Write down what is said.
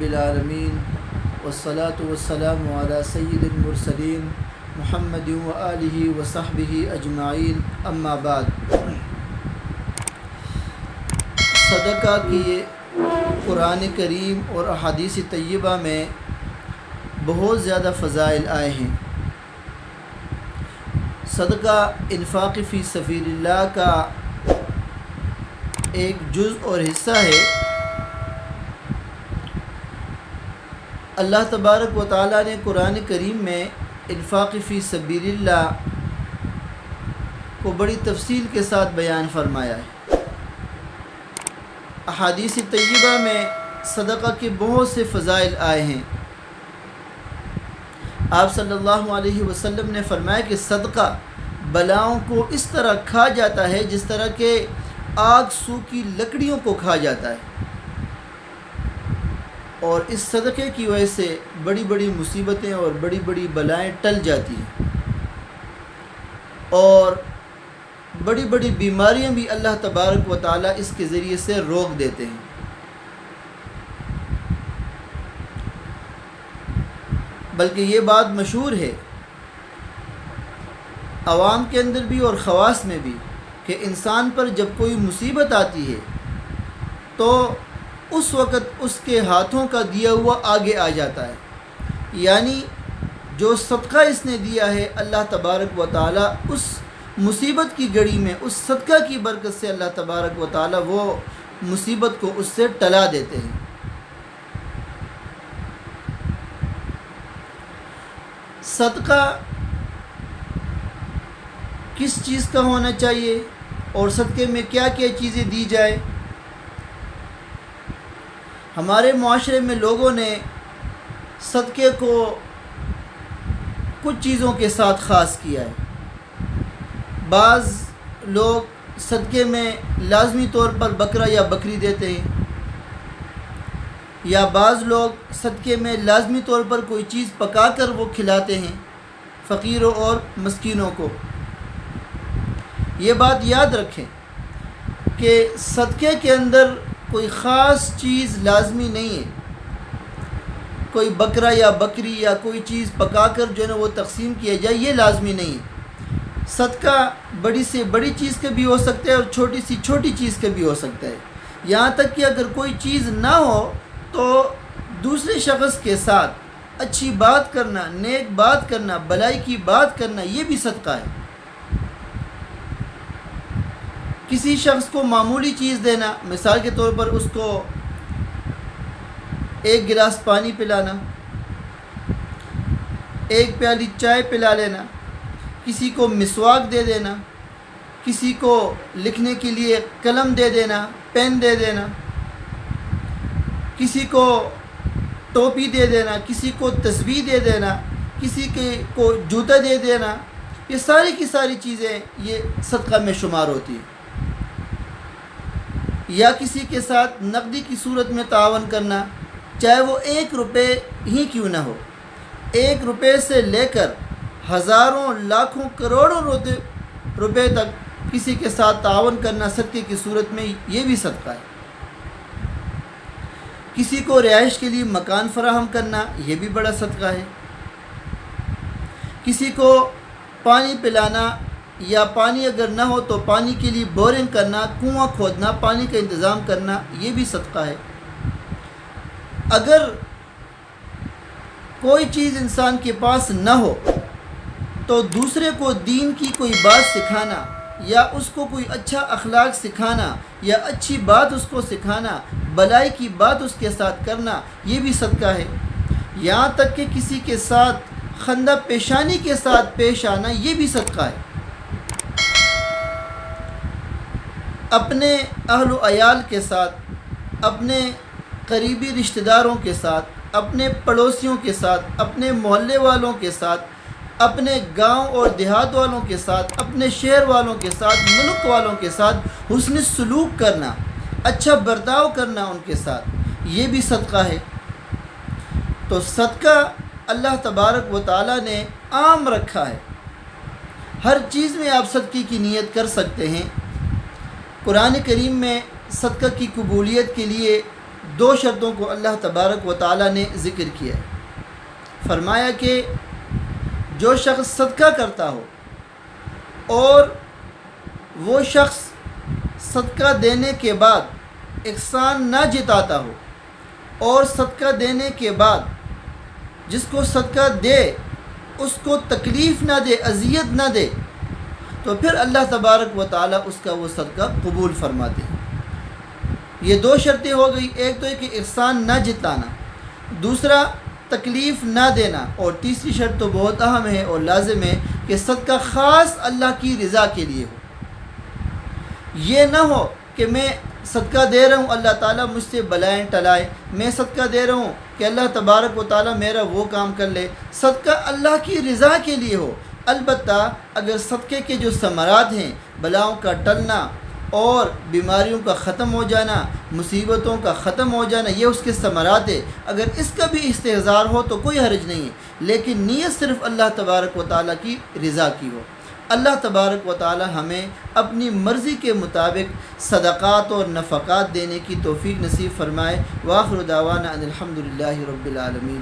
العالمین والصلاة والسلام علی سید المرسلین محمد و آلہ و صحبہ اجمعین، اما بعد۔ صدقہ کی قرآن کریم اور احادیث طیبہ میں بہت زیادہ فضائل آئے ہیں۔ صدقہ انفاق فی سبیل اللہ کا ایک جز اور حصہ ہے۔ اللہ تبارک و تعالیٰ نے قرآن کریم میں انفاق فی سبیل اللہ کو بڑی تفصیل کے ساتھ بیان فرمایا ہے۔ احادیث طیبہ میں صدقہ کے بہت سے فضائل آئے ہیں۔ آپ صلی اللہ علیہ وسلم نے فرمایا کہ صدقہ بلاؤں کو اس طرح کھا جاتا ہے جس طرح کہ آگ سوکھی لکڑیوں کو کھا جاتا ہے، اور اس صدقے کی وجہ سے بڑی بڑی مصیبتیں اور بڑی بڑی بلائیں ٹل جاتی ہیں، اور بڑی بڑی بیماریاں بھی اللہ تبارک و تعالیٰ اس کے ذریعے سے روک دیتے ہیں۔ بلکہ یہ بات مشہور ہے عوام کے اندر بھی اور خواص میں بھی کہ انسان پر جب کوئی مصیبت آتی ہے تو اس وقت اس کے ہاتھوں کا دیا ہوا آگے آ جاتا ہے، یعنی جو صدقہ اس نے دیا ہے اللہ تبارک و تعالیٰ اس مصیبت کی گھڑی میں اس صدقہ کی برکت سے اللہ تبارک و تعالیٰ وہ مصیبت کو اس سے ٹلا دیتے ہیں۔ صدقہ کس چیز کا ہونا چاہیے اور صدقے میں کیا کیا چیزیں دی جائے؟ ہمارے معاشرے میں لوگوں نے صدقے کو کچھ چیزوں کے ساتھ خاص کیا ہے۔ بعض لوگ صدقے میں لازمی طور پر بکرا یا بکری دیتے ہیں، یا بعض لوگ صدقے میں لازمی طور پر کوئی چیز پکا کر وہ کھلاتے ہیں فقیروں اور مسکینوں کو۔ یہ بات یاد رکھیں کہ صدقے کے اندر کوئی خاص چیز لازمی نہیں ہے، کوئی بکرا یا بکری یا کوئی چیز پکا کر جو ہے نا وہ تقسیم کیا جائے، یہ لازمی نہیں ہے۔ صدقہ بڑی سے بڑی چیز کا بھی ہو سکتا ہے اور چھوٹی سی چھوٹی چیز کا بھی ہو سکتا ہے، یہاں تک کہ اگر کوئی چیز نہ ہو تو دوسرے شخص کے ساتھ اچھی بات کرنا، نیک بات کرنا، بلائی کی بات کرنا، یہ بھی صدقہ ہے۔ کسی شخص کو معمولی چیز دینا، مثال کے طور پر اس کو ایک گلاس پانی پلانا، ایک پیالی چائے پلا لینا، کسی کو مسواک دے دینا، کسی کو لکھنے کے لیے قلم دے دینا، پین دے دینا، کسی کو ٹوپی دے دینا، کسی کو تسبیح دے دینا، کسی کو جوتا دے دینا، یہ ساری کی ساری چیزیں یہ صدقہ میں شمار ہوتی ہیں۔ یا کسی کے ساتھ نقدی کی صورت میں تعاون کرنا، چاہے وہ 1 روپے ہی کیوں نہ ہو، 1 روپے سے لے کر ہزاروں لاکھوں کروڑوں روپے تک کسی کے ساتھ تعاون کرنا صدقے کی صورت میں یہ بھی صدقہ ہے۔ کسی کو رہائش کے لیے مکان فراہم کرنا یہ بھی بڑا صدقہ ہے۔ کسی کو پانی پلانا، یا پانی اگر نہ ہو تو پانی کے لیے بورنگ کرنا، کنواں کھودنا، پانی کا انتظام کرنا، یہ بھی صدقہ ہے۔ اگر کوئی چیز انسان کے پاس نہ ہو تو دوسرے کو دین کی کوئی بات سکھانا، یا اس کو کوئی اچھا اخلاق سکھانا، یا اچھی بات اس کو سکھانا، بلائی کی بات اس کے ساتھ کرنا، یہ بھی صدقہ ہے۔ یہاں تک کہ کسی کے ساتھ خندہ پیشانی کے ساتھ پیش آنا، یہ بھی صدقہ ہے۔ اپنے اہل و عیال کے ساتھ، اپنے قریبی رشتہ داروں کے ساتھ، اپنے پڑوسیوں کے ساتھ، اپنے محلے والوں کے ساتھ، اپنے گاؤں اور دیہات والوں کے ساتھ، اپنے شہر والوں کے ساتھ، ملک والوں کے ساتھ حسن سلوک کرنا، اچھا برتاؤ کرنا ان کے ساتھ، یہ بھی صدقہ ہے۔ تو صدقہ اللہ تبارک و تعالیٰ نے عام رکھا ہے، ہر چیز میں آپ صدقے کی نیت کر سکتے ہیں۔ قرآن کریم میں صدقہ کی قبولیت کے لیے دو شرطوں کو اللہ تبارک و تعالیٰ نے ذکر کیا ہے۔ فرمایا کہ جو شخص صدقہ کرتا ہو اور وہ شخص صدقہ دینے کے بعد احسان نہ جتاتا ہو، اور صدقہ دینے کے بعد جس کو صدقہ دے اس کو تکلیف نہ دے، اذیت نہ دے، تو پھر اللہ تبارک و تعالیٰ اس کا وہ صدقہ قبول فرماتے ہیں۔ یہ دو شرطیں ہو گئی، ایک تو ہے کہ احسان نہ جتانا، دوسرا تکلیف نہ دینا، اور تیسری شرط تو بہت اہم ہے اور لازم ہے کہ صدقہ خاص اللہ کی رضا کے لیے ہو۔ یہ نہ ہو کہ میں صدقہ دے رہا ہوں اللہ تعالیٰ مجھ سے بلائیں ٹلائے، میں صدقہ دے رہا ہوں کہ اللہ تبارک و تعالیٰ میرا وہ کام کر لے۔ صدقہ اللہ کی رضا کے لیے ہو۔ البتہ اگر صدقے کے جو ثمرات ہیں، بلاؤں کا ٹلنا اور بیماریوں کا ختم ہو جانا، مصیبتوں کا ختم ہو جانا، یہ اس کے ثمرات ہے، اگر اس کا بھی استحضار ہو تو کوئی حرج نہیں ہے، لیکن نیت صرف اللہ تبارک و تعالیٰ کی رضا کی ہو۔ اللہ تبارک و تعالیٰ ہمیں اپنی مرضی کے مطابق صدقات اور نفقات دینے کی توفیق نصیب فرمائے۔ وآخر دعوانا ان الحمد للہ رب العالمین۔